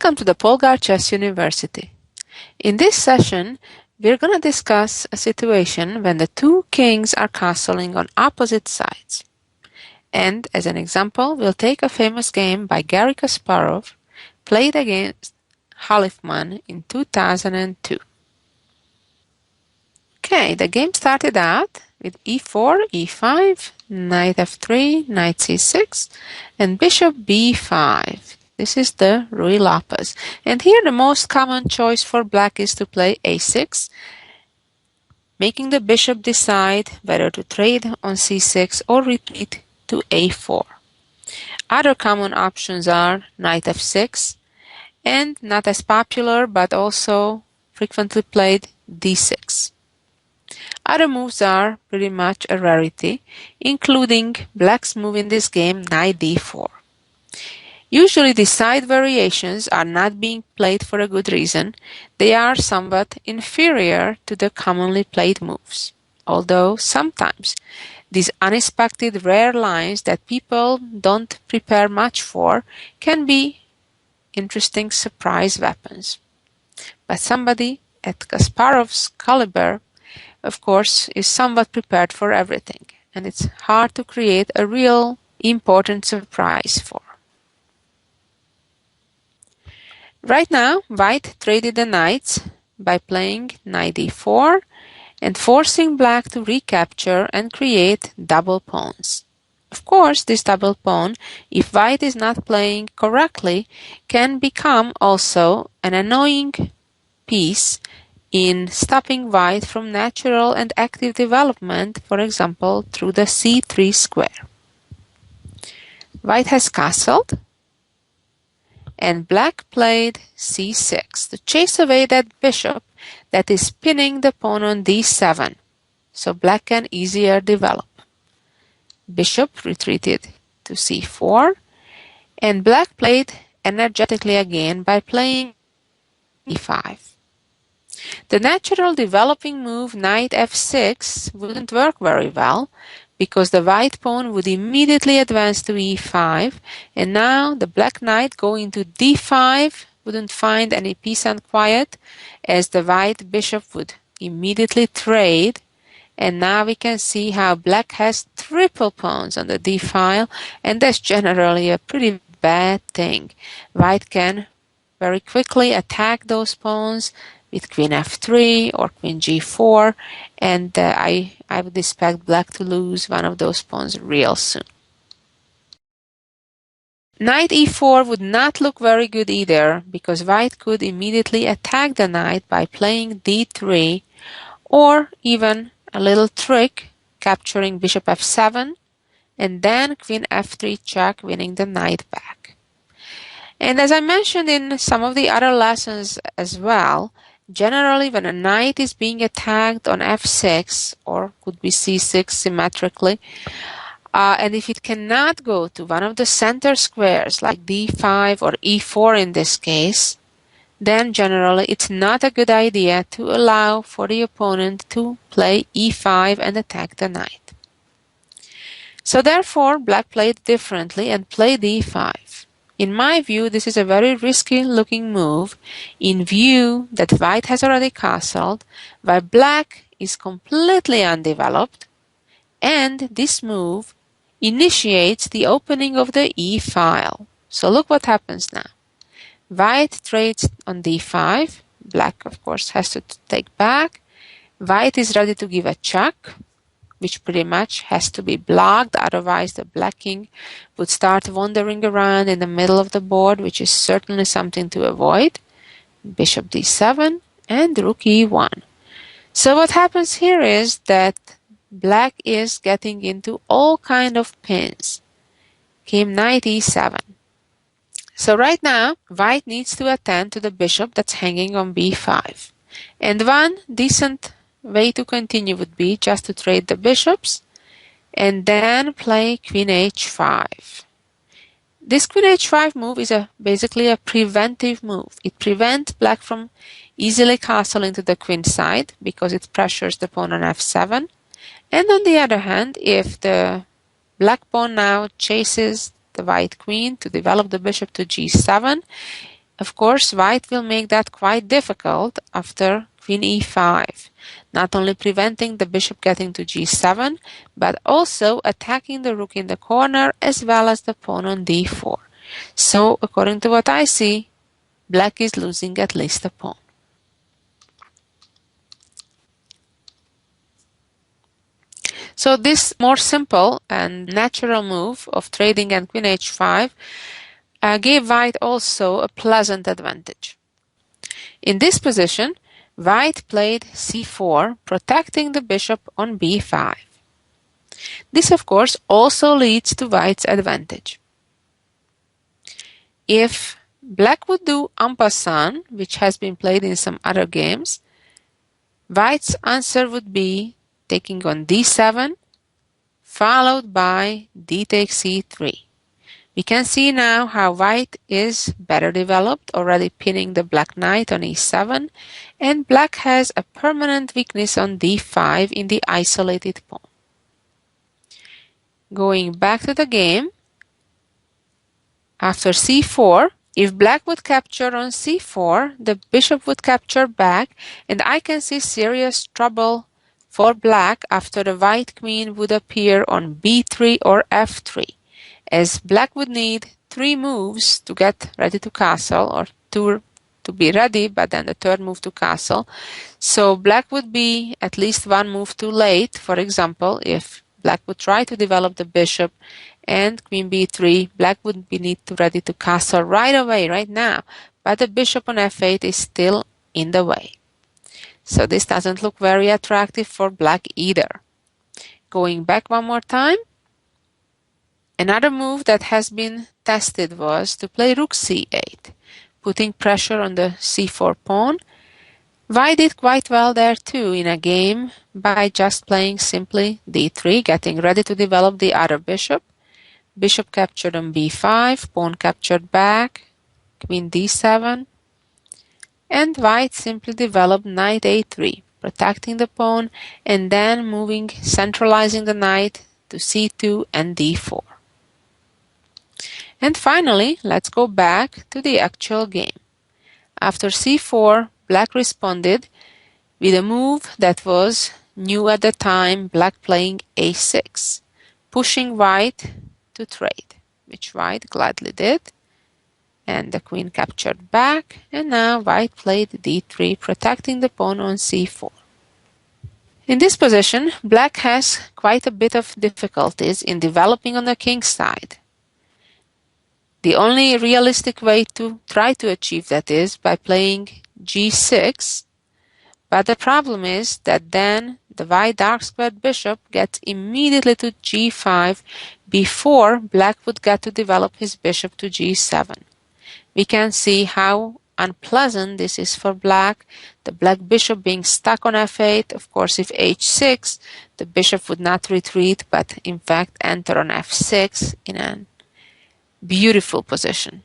Welcome to the Polgar Chess University. In this session, we're going to discuss a situation when the two kings are castling on opposite sides. And as an example, we'll take a famous game by Garry Kasparov, played against Halifman in 2002. Okay, the game started out with e4, e5, knight f3, knight c6, and bishop b5. This is the Ruy Lopez. And here the most common choice for black is to play a6, making the bishop decide whether to trade on c6 or retreat to a4. Other common options are knight f6 and, not as popular but also frequently played, d6. Other moves are pretty much a rarity, including black's move in this game, knight d4. Usually the side variations are not being played for a good reason. They are somewhat inferior to the commonly played moves, although sometimes these unexpected rare lines that people don't prepare much for can be interesting surprise weapons. But somebody at Kasparov's caliber, of course, is somewhat prepared for everything, and it's hard to create a real important surprise for. Right now, white traded the knights by playing knight d4 and forcing black to recapture and create double pawns. Of course, this double pawn, if white is not playing correctly, can become also an annoying piece in stopping white from natural and active development, for example, through the c3 square. White has castled, and black played c6 to chase away that bishop that is pinning the pawn on d7, so black can easier develop. Bishop retreated to c4, and black played energetically again by playing e5. The natural developing move knight f6 wouldn't work very well, because the white pawn would immediately advance to e5, and now the black knight going to d5 wouldn't find any peace and quiet, as the white bishop would immediately trade, and now we can see how black has triple pawns on the d file, and that's generally a pretty bad thing. White can very quickly attack those pawns with queen f3 or queen g4, and I would expect black to lose one of those pawns real soon. Knight e4 would not look very good either, because white could immediately attack the knight by playing d3, or even a little trick, capturing bishop f7, and then queen f3 check, winning the knight back. And as I mentioned in some of the other lessons as well, generally, when a knight is being attacked on f6, or could be c6 symmetrically, and if it cannot go to one of the center squares, like d5 or e4 in this case, then generally it's not a good idea to allow for the opponent to play e5 and attack the knight. So therefore, black played differently and played e5. In my view, this is a very risky looking move, in view that white has already castled, while black is completely undeveloped, and this move initiates the opening of the e file. So look what happens now. White trades on d5, black of course has to take back, white is ready to give a check, which pretty much has to be blocked, otherwise the black king would start wandering around in the middle of the board, which is certainly something to avoid. Bishop d7 and rook e1. So what happens here is that black is getting into all kind of pins. Came knight e7. So right now, white needs to attend to the bishop that's hanging on b5. And one decent way to continue would be just to trade the bishops and then play queen h5. This queen h5 move is basically a preventive move. It prevents black from easily castling to the queen side because it pressures the pawn on f7. And on the other hand, if the black pawn now chases the white queen to develop the bishop to g7, Of course, white will make that quite difficult after queen e5, not only preventing the bishop getting to g7, but also attacking the rook in the corner as well as the pawn on d4. So, according to what I see, black is losing at least a pawn. So this more simple and natural move of trading and queen h5 gave white also a pleasant advantage. In this position, white played c4, protecting the bishop on b5. This, of course, also leads to white's advantage. If black would do en passant, which has been played in some other games, white's answer would be taking on d7, followed by d takes c3. We can see now how white is better developed, already pinning the black knight on e7, and black has a permanent weakness on d5 in the isolated pawn. Going back to the game, after c4, if black would capture on c4, the bishop would capture back, and I can see serious trouble for black after the white queen would appear on b3 or f3, as black would need 3 moves to get ready to castle, or 2 to be ready, but then the third move to castle. So black would be at least 1 move too late. For example, if black would try to develop the bishop and queen b3, black would be need to ready to castle right away, right now, but the bishop on f8 is still in the way. So this doesn't look very attractive for black either. Going back one more time, another move that has been tested was to play rook c8, putting pressure on the c4 pawn. White did quite well there too in a game by just playing simply d3, getting ready to develop the other bishop. Bishop captured on b5, pawn captured back, queen d7, and white simply developed knight a3, protecting the pawn, and then moving, centralizing the knight to c2 and d4. And finally, let's go back to the actual game. After c4, black responded with a move that was new at the time, black playing a6, pushing white to trade, which white gladly did. And the queen captured back, and now white played d3, protecting the pawn on c4. In this position, black has quite a bit of difficulties in developing on the king's side. The only realistic way to try to achieve that is by playing g6, but the problem is that then the white dark squared bishop gets immediately to g5 before black would get to develop his bishop to g7. We can see how unpleasant this is for black, the black bishop being stuck on f8. Of course, if h6, the bishop would not retreat, but in fact enter on f6 in a beautiful position.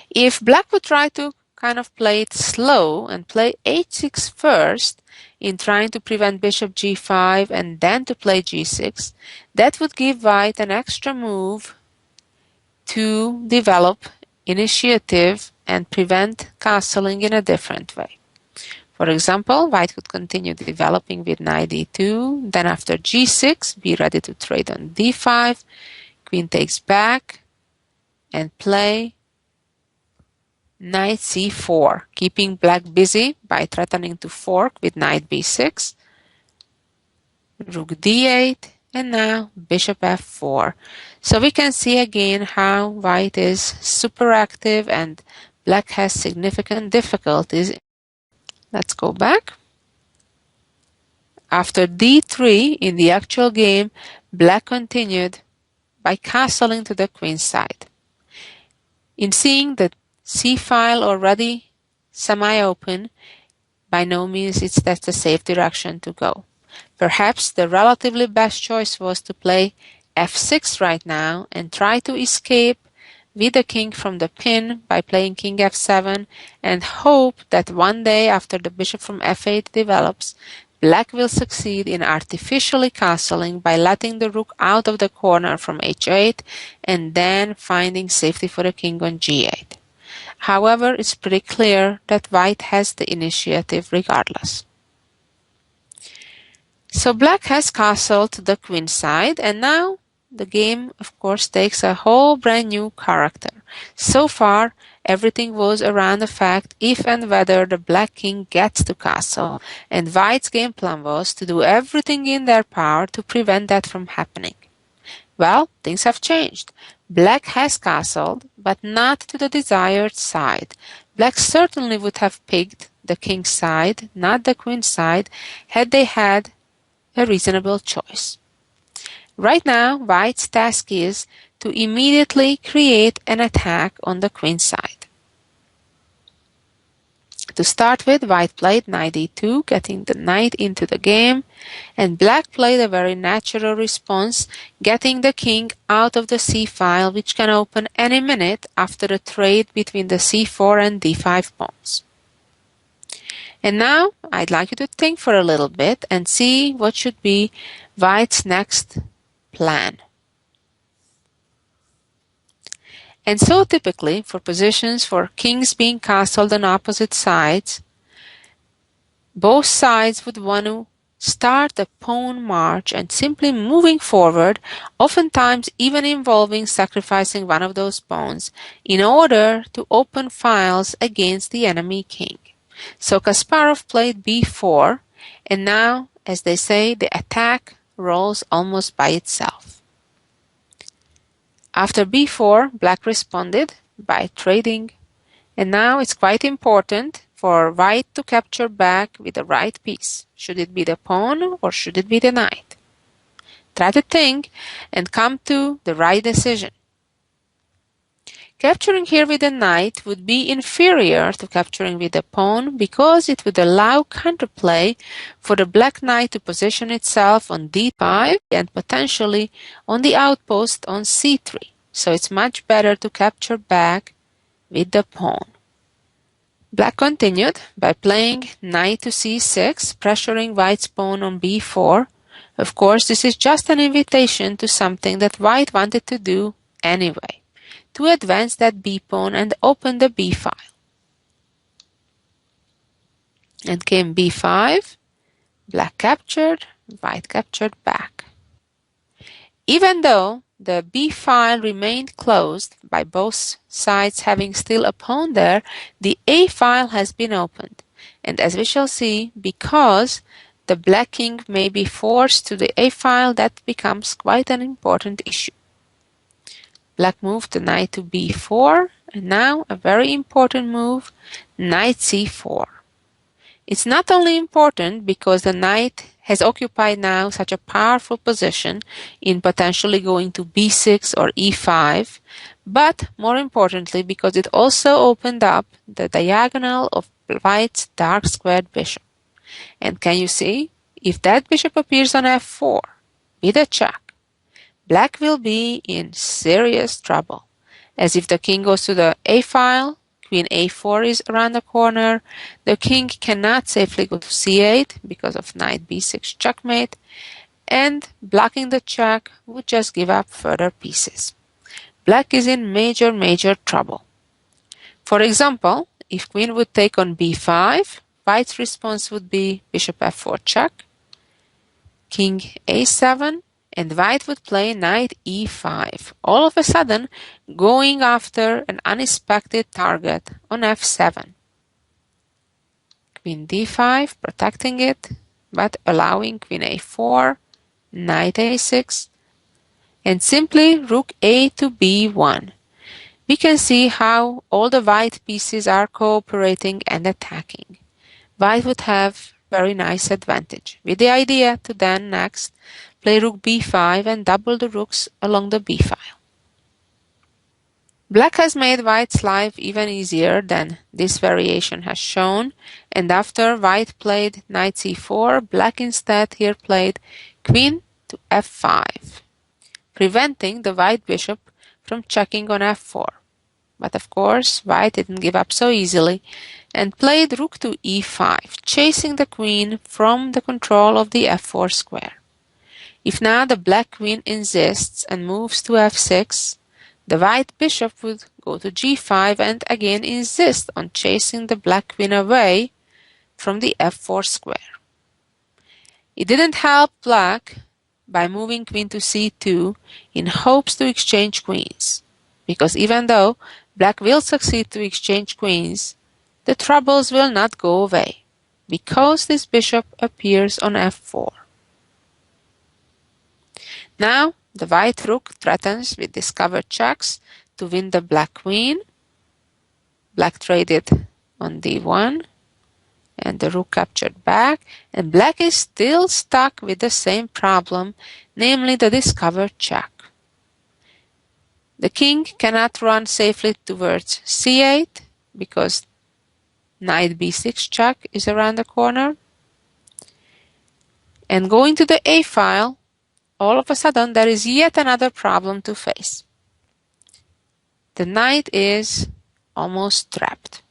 If black would try to kind of play it slow and play h6 first in trying to prevent bishop g5 and then to play g6, that would give white an extra move to develop initiative and prevent castling in a different way. For example, white could continue developing with knight d2, then after g6, be ready to trade on d5, queen takes back, and play knight c4, keeping black busy by threatening to fork with knight b6, rook d8, and now bishop f4. So we can see again how white is super active and black has significant difficulties. Let's go back. After d3 in the actual game, black continued by castling to the queen's side. In seeing the c-file already semi-open, by no means that's a safe direction to go. Perhaps the relatively best choice was to play f6 right now and try to escape with the king from the pin by playing king f7 and hope that one day after the bishop from f8 develops, Black will succeed in artificially castling by letting the rook out of the corner from h8 and then finding safety for the king on g8. However, it's pretty clear that white has the initiative regardless. So black has castled the queen side, and now the game, of course, takes a whole brand new character. So far, everything was around the fact if and whether the black king gets to castle, and white's game plan was to do everything in their power to prevent that from happening. Well, things have changed. Black has castled, but not to the desired side. Black certainly would have picked the king's side, not the queen's side, had they had a reasonable choice. Right now, white's task is to immediately create an attack on the queen side. To start with, white played knight e2, getting the knight into the game, and black played a very natural response, getting the king out of the c-file, which can open any minute after a trade between the c4 and d5 pawns. And now I'd like you to think for a little bit and see what should be white's next plan. And so typically for positions for kings being castled on opposite sides, both sides would want to start a pawn march and simply moving forward, oftentimes even involving sacrificing one of those pawns in order to open files against the enemy king. So Kasparov played b4, and now, as they say, the attack rolls almost by itself. After b4, black responded by trading, and now it's quite important for white to capture back with the right piece. Should it be the pawn or should it be the knight? Try to think and come to the right decision. Capturing here with the knight would be inferior to capturing with the pawn because it would allow counterplay for the black knight to position itself on d5 and potentially on the outpost on c3. So it's much better to capture back with the pawn. Black continued by playing knight to c6, pressuring white's pawn on b4. Of course, this is just an invitation to something that white wanted to do anyway, to advance that b-pawn and open the b-file. And came b5, black captured, white captured back. Even though the b-file remained closed by both sides having still a pawn there, the a-file has been opened. And as we shall see, because the black king may be forced to the a-file, that becomes quite an important issue. Black moved the knight to b4, and now a very important move, knight c4. It's not only important because the knight has occupied now such a powerful position in potentially going to b6 or e5, but more importantly because it also opened up the diagonal of white's dark squared bishop. And can you see? If that bishop appears on f4 with a check, black will be in serious trouble, as if the king goes to the a-file, queen a4 is around the corner, the king cannot safely go to c8 because of knight b6 checkmate, and blocking the check would just give up further pieces. Black is in major trouble. For example, if queen would take on b5, white's response would be bishop f4 check, king a7, and white would play knight e5, all of a sudden going after an unexpected target on f7. Queen d5, protecting it, but allowing queen a4, knight a6, and simply rook a to b1. We can see how all the white pieces are cooperating and attacking. White would have very nice advantage, with the idea to then next play rook b5 and double the rooks along the b-file. Black has made white's life even easier than this variation has shown, and after white played knight c4, black instead here played queen to f5, preventing the white bishop from checking on f4. But of course, white didn't give up so easily and played rook to e5, chasing the queen from the control of the f4 square. If now the black queen insists and moves to f6, the white bishop would go to g5 and again insist on chasing the black queen away from the f4 square. It didn't help black by moving queen to c2 in hopes to exchange queens, because even though black will succeed to exchange queens, the troubles will not go away, because this bishop appears on f4. Now the white rook threatens with discovered checks to win the black queen. Black traded on d1 and the rook captured back, and black is still stuck with the same problem, namely the discovered check. The king cannot run safely towards c8 because knight b6 check is around the corner. And going to the a file, all of a sudden there is yet another problem to face. The knight is almost trapped.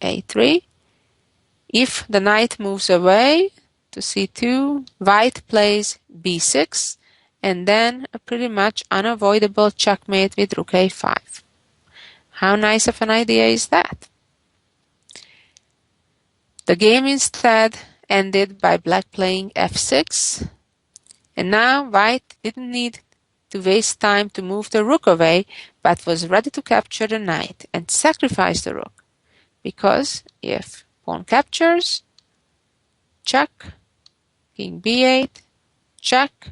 a3. If the knight moves away to c2, white plays b6, and then a pretty much unavoidable checkmate with rook a5. How nice of an idea is that? The game instead ended by black playing f6, and now white didn't need to waste time to move the rook away, but was ready to capture the knight and sacrifice the rook, because if pawn captures, check, king b8, check,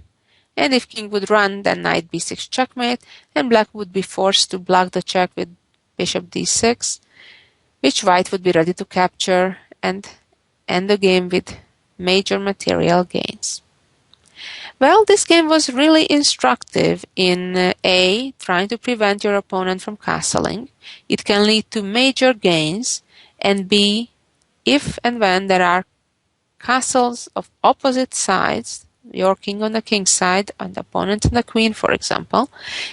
and if king would run, then knight b6 checkmate, and black would be forced to block the check with bishop d6, which white would be ready to capture and end the game with major material gains. Well, this game was really instructive in A, trying to prevent your opponent from castling. It can lead to major gains, and B, if and when there are castles of opposite sides, your king on the king's side and the opponent on the queen, for example,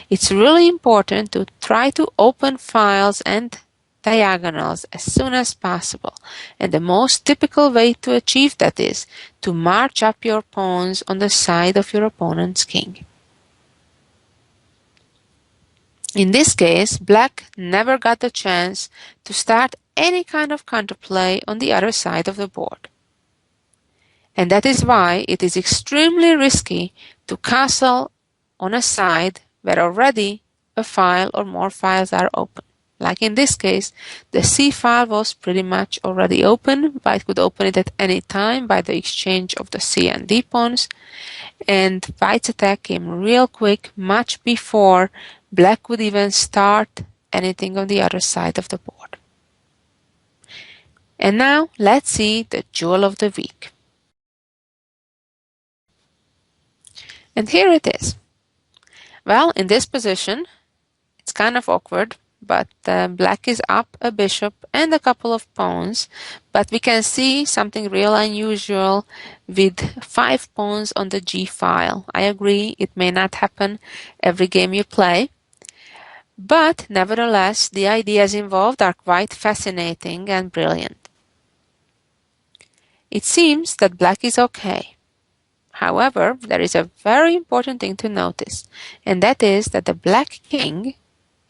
it's really important to try to open files and diagonals as soon as possible. And the most typical way to achieve that is to march up your pawns on the side of your opponent's king. In this case, black never got the chance to start any kind of counterplay on the other side of the board. And that is why it is extremely risky to castle on a side where already a file or more files are open. Like in this case, the C file was pretty much already open. White could open it at any time by the exchange of the C and D pawns. And White's attack came real quick, much before black could even start anything on the other side of the board. And now let's see the jewel of the week. And here it is. Well, in this position, it's kind of awkward, but black is up a bishop and a couple of pawns, but we can see something real unusual with 5 pawns on the G file. I agree, it may not happen every game you play, but nevertheless, the ideas involved are quite fascinating and brilliant. It seems that black is okay. However, there is a very important thing to notice, and that is that the black king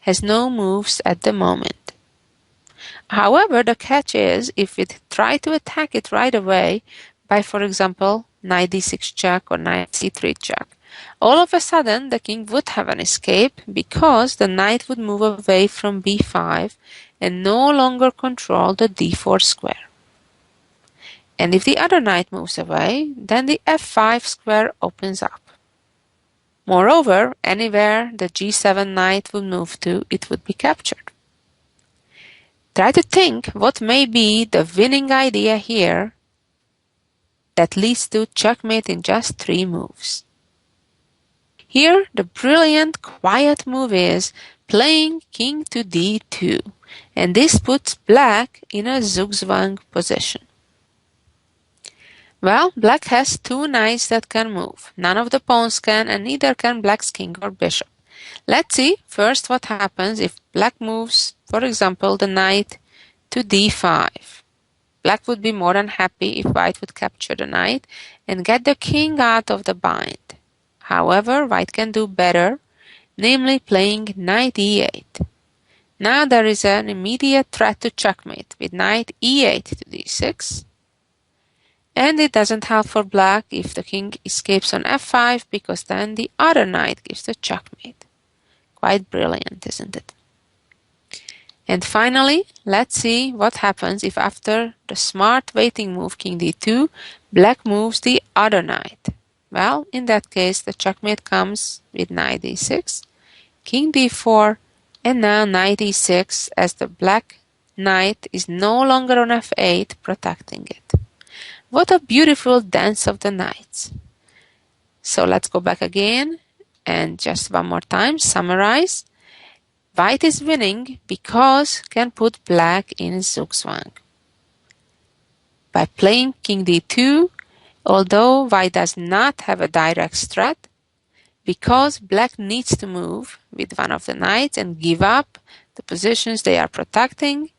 has no moves at the moment. However, the catch is if we try to attack it right away by, for example, knight d6 check or knight c3 check, all of a sudden the king would have an escape because the knight would move away from b5 and no longer control the d4 square. And if the other knight moves away, then the f5 square opens up. Moreover, anywhere the g7 knight would move to, it would be captured. Try to think what may be the winning idea here that leads to checkmate in just 3 moves. Here, the brilliant, quiet move is playing king to d2, and this puts black in a zugzwang position. Well, black has 2 knights that can move. None of the pawns can, and neither can black's king or bishop. Let's see first what happens if black moves, for example, the knight to d5. Black would be more than happy if white would capture the knight and get the king out of the bind. However, white can do better, namely playing knight e8. Now there is an immediate threat to checkmate with knight e8 to d6. And it doesn't help for black if the king escapes on f5, because then the other knight gives the checkmate. Quite brilliant, isn't it? And finally, let's see what happens if after the smart waiting move king d2, black moves the other knight. Well, in that case, the checkmate comes with knight d6, king d4, and now knight e6, as the black knight is no longer on f8 protecting it. What a beautiful dance of the knights. So let's go back again and just one more time summarize. White is winning because can put black in zugzwang. By playing king d2, although white does not have a direct threat, because black needs to move with one of the knights and give up the positions they are protecting,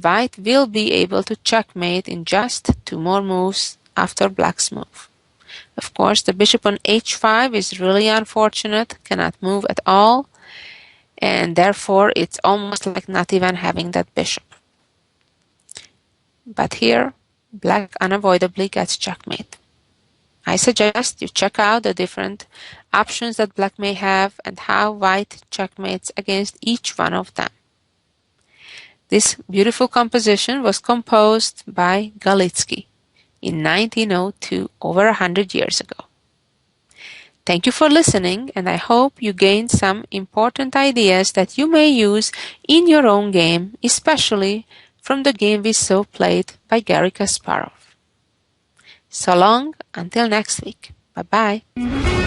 white will be able to checkmate in just 2 more moves after black's move. Of course, the bishop on h5 is really unfortunate, cannot move at all, and therefore it's almost like not even having that bishop. But here, black unavoidably gets checkmate. I suggest you check out the different options that black may have and how white checkmates against each one of them. This beautiful composition was composed by Galitsky in 1902, over 100 years ago. Thank you for listening, and I hope you gained some important ideas that you may use in your own game, especially from the game we saw played by Garry Kasparov. So long, until next week. Bye-bye.